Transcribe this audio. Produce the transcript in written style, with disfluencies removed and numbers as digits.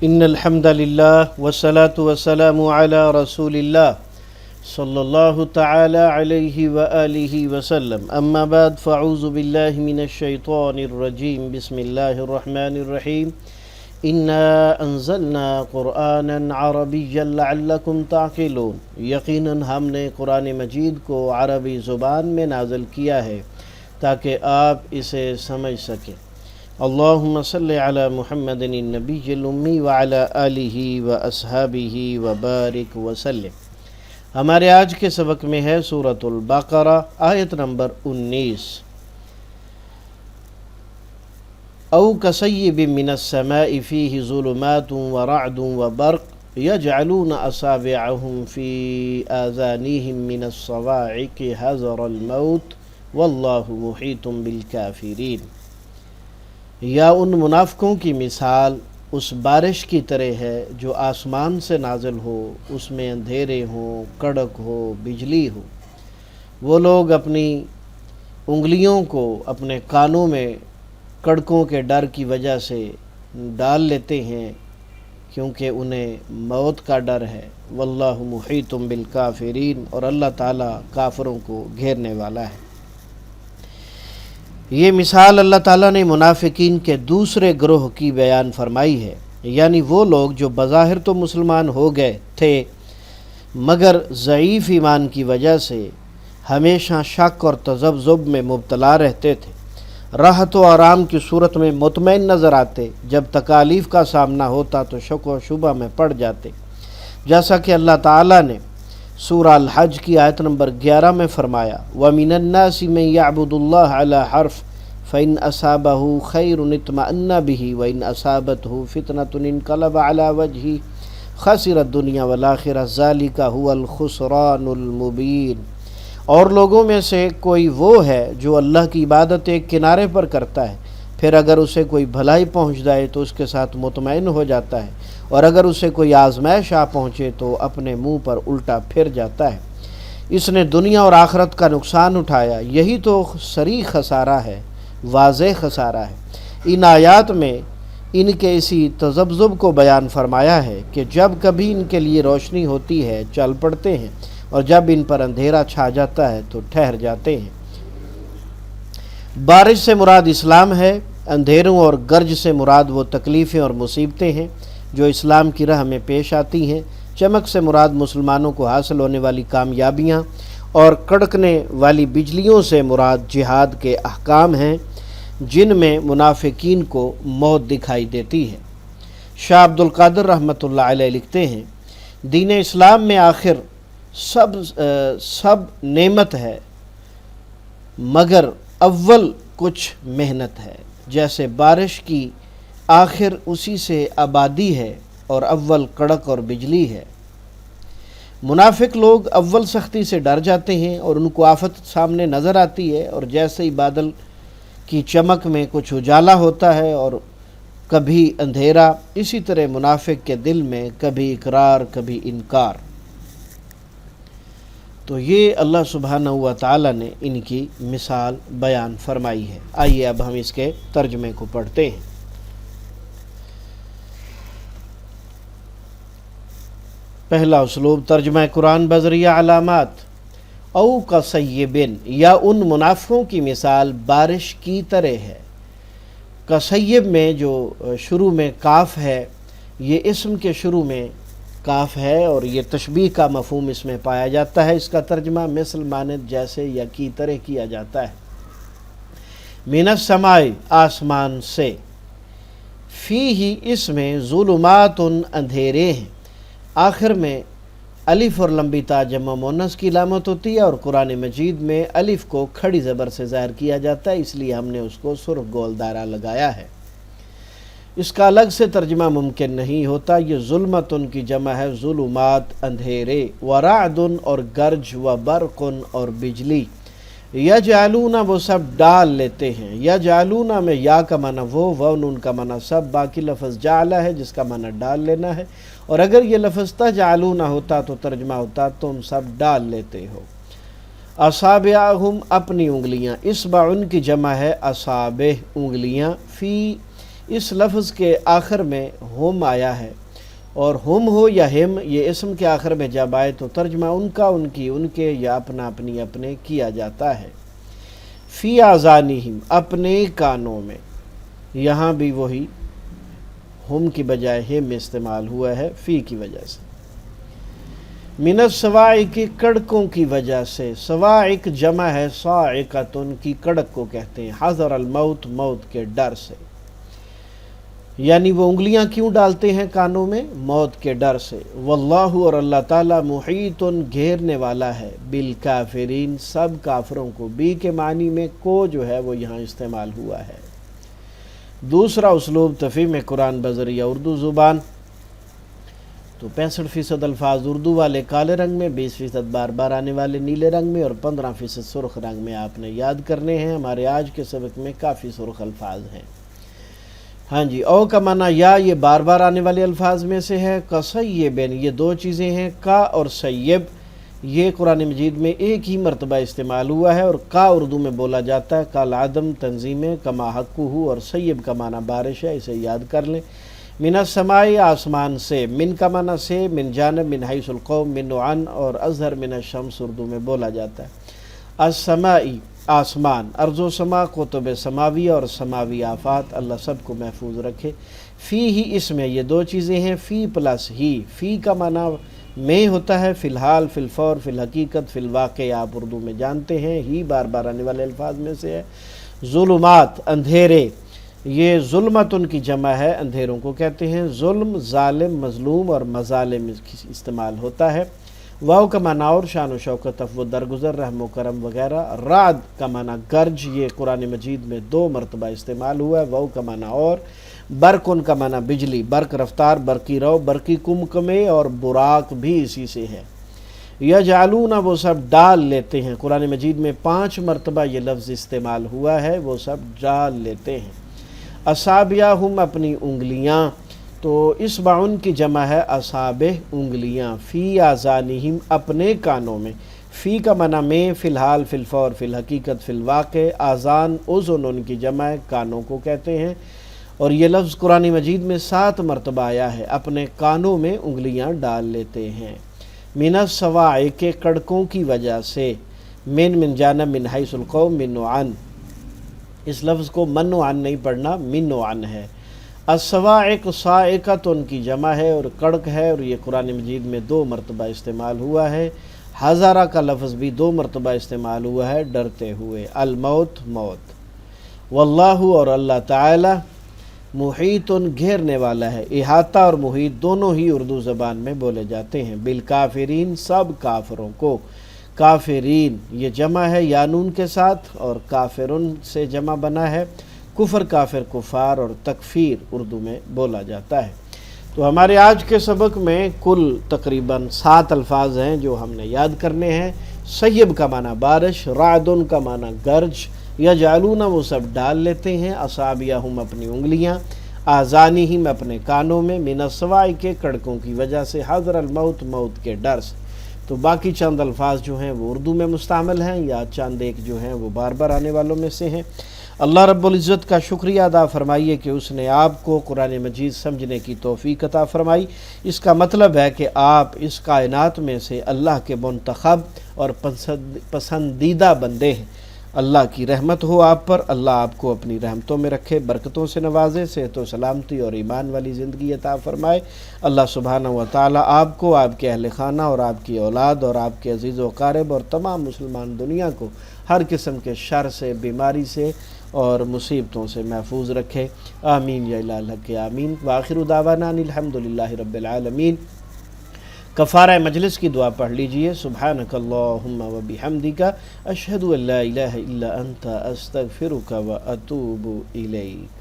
ان الحمد للہ والصلاة والسلام علی رسول اللہ صلی اللہ تعالی علیہ وآلہ وسلم اما بعد فاعوذ باللہ من الشیطان الرجیم بسم اللہ الرحمن الرحیم انا انزلنا قرآنا عربیا لعلکم تعقلون، یقیناً ہم نے قرآن مجید کو عربی زبان میں نازل کیا ہے تاکہ آپ اسے سمجھ سکیں۔ اللہم صلی علی محمد النبی الامی وعلی آلہ واصحابہ وبارک وسلم۔ ہمارے آج کے سبق میں ہے سورۃ البقرہ آیت نمبر 19۔ او کصیب من السماء فیہ ظلمات ورعد وبرق یجعلون اصابعهم فی آذانہم من الصواعق حذر الموت واللہ محیط بالکافرین۔ یا ان منافقوں کی مثال اس بارش کی طرح ہے جو آسمان سے نازل ہو، اس میں اندھیرے ہوں، کڑک ہو، بجلی ہو۔ وہ لوگ اپنی انگلیوں کو اپنے کانوں میں کڑکوں کے ڈر کی وجہ سے ڈال لیتے ہیں کیونکہ انہیں موت کا ڈر ہے۔ واللہ محیط بالکافرین، اور اللہ تعالیٰ کافروں کو گھیرنے والا ہے۔ یہ مثال اللہ تعالیٰ نے منافقین کے دوسرے گروہ کی بیان فرمائی ہے، یعنی وہ لوگ جو بظاہر تو مسلمان ہو گئے تھے مگر ضعیف ایمان کی وجہ سے ہمیشہ شک اور تذبذب میں مبتلا رہتے تھے، راحت و آرام کی صورت میں مطمئن نظر آتے، جب تکالیف کا سامنا ہوتا تو شک و شبہ میں پڑ جاتے، جیسا کہ اللہ تعالیٰ نے سورہ الحج کی آیت نمبر 11 میں فرمایا وَمِنَ النَّاسِ مَن يَعْبُدُ اللَّهَ عَلَى حَرْفٍ فَإِنْ أَصَابَهُ خَيْرٌ اطْمَأَنَّ بِهِ وَإِنْ أَصَابَتْهُ فِتْنَةٌ انقلب عَلَى وَجْهِهِ خَسِرَ الدُّنْيَا وَالْآخِرَةَ ذَلِكَ هُوَ الْخُسْرَانُ الْمُبِينُ۔ اور لوگوں میں سے کوئی وہ ہے جو اللہ کی عبادت ایک کنارے پر کرتا ہے، پھر اگر اسے کوئی بھلائی پہنچ جائے تو اس کے ساتھ مطمئن ہو جاتا ہے، اور اگر اسے کوئی آزمائش آ پہنچے تو اپنے منہ پر الٹا پھر جاتا ہے۔ اس نے دنیا اور آخرت کا نقصان اٹھایا، یہی تو صریح خسارہ ہے، واضح خسارہ ہے۔ ان آیات میں ان کے اسی تذبذب کو بیان فرمایا ہے کہ جب کبھی ان کے لیے روشنی ہوتی ہے چل پڑتے ہیں، اور جب ان پر اندھیرا چھا جاتا ہے تو ٹھہر جاتے ہیں۔ بارش سے مراد اسلام ہے، اندھیروں اور گرج سے مراد وہ تکلیفیں اور مصیبتیں ہیں جو اسلام کی راہ میں پیش آتی ہیں، چمک سے مراد مسلمانوں کو حاصل ہونے والی کامیابیاں، اور کڑکنے والی بجلیوں سے مراد جہاد کے احکام ہیں جن میں منافقین کو موت دکھائی دیتی ہے۔ شاہ عبد القادر رحمۃ اللہ علیہ لکھتے ہیں دین اسلام میں آخر سب نعمت ہے مگر اول کچھ محنت ہے، جیسے بارش کی آخر اسی سے آبادی ہے اور اول کڑک اور بجلی ہے۔ منافق لوگ اول سختی سے ڈر جاتے ہیں اور ان کو آفت سامنے نظر آتی ہے، اور جیسے ہی بادل کی چمک میں کچھ اجالا ہوتا ہے اور کبھی اندھیرا، اسی طرح منافق کے دل میں کبھی اقرار کبھی انکار۔ تو یہ اللہ سبحانہ و تعالیٰ نے ان کی مثال بیان فرمائی ہے۔ آئیے اب ہم اس کے ترجمے کو پڑھتے ہیں۔ پہلا اسلوب ترجمہ قرآن بذریعہ علامات۔ او کصیبن، یا ان منافقوں کی مثال بارش کی طرح ہے۔ کصیب میں جو شروع میں کاف ہے، یہ اسم کے شروع میں کاف ہے اور یہ تشبیہ کا مفہوم اس میں پایا جاتا ہے۔ اس کا ترجمہ مثل مانند جیسے یا کی طرح کیا جاتا ہے۔ من السماء، آسمان سے، فیہ، اس میں ظلمات، اندھیرے ہیں۔ آخر میں الف اور لمبی تا جمع مؤنث کی علامت ہوتی ہے، اور قرآن مجید میں الف کو کھڑی زبر سے ظاہر کیا جاتا ہے، اس لیے ہم نے اس کو سرخ گول دائرہ لگایا ہے۔ اس کا الگ سے ترجمہ ممکن نہیں ہوتا۔ یہ ظلمت کی جمع ہے ظلمات، اندھیرے، ورعد، اور گرج، وبرق، اور بجلی۔ یجعلون، وہ سب ڈال لیتے ہیں۔ یجعلون میں یا کا معنی وہ نون کا معنی سب، باقی لفظ جعل ہے جس کا معنی ڈال لینا ہے، اور اگر یہ لفظ تجعلون ہوتا تو ترجمہ ہوتا تم سب ڈال لیتے ہو۔ اصابعہم، اپنی انگلیاں، اصبع ان کی جمع ہے اصابع، انگلیاں، فی اس لفظ کے آخر میں ہم آیا ہے، اور ہم ہو یا ہم، یہ اسم کے آخر میں جب آئے تو ترجمہ ان کا، ان کی، ان کے یا اپنا اپنی اپنے کیا جاتا ہے۔ فی آذانہم، اپنے کانوں میں، یہاں بھی وہی ہم کی بجائے ہم استعمال ہوا ہے فی کی وجہ سے۔ من الصواعق، کڑکوں کی وجہ سے، صواعق جمع ہے صاعقۃ کی، کڑک کو کہتے ہیں، حذر الموت، موت کے ڈر سے، یعنی وہ انگلیاں کیوں ڈالتے ہیں کانوں میں؟ موت کے ڈر سے۔ واللہ، اور اللہ تعالیٰ، محیط، گھیرنے والا ہے، بالکافرین، سب کافروں کو، بی کے معنی میں کو جو ہے وہ یہاں استعمال ہوا ہے۔ دوسرا اسلوب تفہیم قرآن بذریعہ اردو زبان، تو 65% الفاظ اردو والے کالے رنگ میں، 20% بار بار آنے والے نیلے رنگ میں، اور 15% سرخ رنگ میں آپ نے یاد کرنے ہیں۔ ہمارے آج کے سبق میں کافی سرخ الفاظ ہیں۔ ہاں جی، او کا معنی یا، یہ بار بار آنے والے الفاظ میں سے ہے۔ کا سیبن، یہ دو چیزیں ہیں، کا اور سیب، یہ قرآن مجید میں ایک ہی مرتبہ استعمال ہوا ہے، اور کا اردو میں بولا جاتا ہے کال عدم تنظیم کما حقہ، اور سیب کا معنی بارش ہے، اسے یاد کر لیں۔ من السماء، آسمان سے، من کا معنی سے، من جانب، من حیث القوم، من عن، اور اظہر من الشمس اردو میں بولا جاتا ہے۔ السمائی، آسمان، ارض و سما، کتب سماوی اور سماوی آفات، اللہ سب کو محفوظ رکھے۔ فی ہی، اس میں یہ دو چیزیں ہیں، فی پلس ہی، فی کا معنی میں ہوتا ہے فی الحال، فی الفور، فی الحقیقت، فی الواقع، آپ اردو میں جانتے ہیں، ہی بار بار آنے والے الفاظ میں سے ہے۔ ظلمات، اندھیرے، یہ ظلمت ان کی جمع ہے، اندھیروں کو کہتے ہیں۔ ظلم، ظالم، مظلوم اور مظالم استعمال ہوتا ہے۔ واو کا معنی اور، شان و شوکت، عفو و درگزر، رحم و کرم وغیرہ۔ رعد کا معنی گرج، یہ قرآن مجید میں 2 مرتبہ استعمال ہوا ہے، واو کا معنی اور۔ برقن کا معنی بجلی، برق رفتار، برقی رو، برقی کمکمے، اور براق بھی اسی سے ہے۔ یجعلون، وہ سب ڈال لیتے ہیں، قرآن مجید میں 5 مرتبہ یہ لفظ استعمال ہوا ہے، وہ سب ڈال لیتے ہیں۔ اصابعہم، اپنی انگلیاں، تو اصبعن کی جمع ہے اصابع، انگلیاں۔ فی آذانہم، اپنے کانوں میں، فی کا معنی میں، فی الحال، فی الفور، فی الحقیقت، فی الواقع۔ آذان، اذن ان کی جمع ہے، کانوں کو کہتے ہیں، اور یہ لفظ قرآن مجید میں 7 مرتبہ آیا ہے، اپنے کانوں میں انگلیاں ڈال لیتے ہیں۔ من الصواعق، کڑکوں کی وجہ سے، من جانب، من حیث القوم، من عن، اس لفظ کو من و عن نہیں پڑھنا، من و عن ہے۔ الصواعق، صاعقۃ ان کی جمع ہے اور کڑک ہے، اور یہ قرآن مجید میں 2 مرتبہ استعمال ہوا ہے۔ حذرہ کا لفظ بھی 2 مرتبہ استعمال ہوا ہے، ڈرتے ہوئے۔ الموت، موت۔ واللہ، اور اللہ تعالی، محیط، گھیرنے والا ہے۔ احاطہ اور محیط دونوں ہی اردو زبان میں بولے جاتے ہیں۔ بالکافرین، سب کافروں کو۔ کافرین یہ جمع ہے یانون کے ساتھ، اور کافرن سے جمع بنا ہے۔ کفر، کافر، کفار، اور تکفیر اردو میں بولا جاتا ہے۔ تو ہمارے آج کے سبق میں کل تقریباً 7 الفاظ ہیں جو ہم نے یاد کرنے ہیں۔ سیب کا معنی بارش، رعدن کا معنی گرج، یجعلون وہ سب ڈال لیتے ہیں، اصابعہم اپنی انگلیاں، آذانہم اپنے کانوں میں، من الصواعق کے کڑکوں کی وجہ سے، حذر الموت موت کے ڈر سے۔ تو باقی چند الفاظ جو ہیں وہ اردو میں مستعمل ہیں، یا چند ایک جو ہیں وہ بار بار آنے والوں میں سے ہیں۔ اللہ رب العزت کا شکریہ ادا فرمائیے کہ اس نے آپ کو قرآن مجید سمجھنے کی توفیق عطا فرمائی۔ اس کا مطلب ہے کہ آپ اس کائنات میں سے اللہ کے منتخب اور پسندیدہ بندے ہیں۔ اللہ کی رحمت ہو آپ پر، اللہ آپ کو اپنی رحمتوں میں رکھے، برکتوں سے نوازے، صحت و سلامتی اور ایمان والی زندگی عطا فرمائے۔ اللہ سبحانہ و تعالیٰ آپ کو، آپ کے اہل خانہ اور آپ کی اولاد اور آپ کے عزیز و اقارب اور تمام مسلمان دنیا کو ہر قسم کے شر سے، بیماری سے اور مصیبتوں سے محفوظ رکھے۔ آمین یا الہ الحق آمین۔ وآخر دعوانا الحمدللہ رب العالمین۔ کفارہ مجلس کی دعا پڑھ لیجئے۔ سبحانک اللہم و بحمدک، اشہد ان لا الہ الا انت، استغفرک و اتوب الیک۔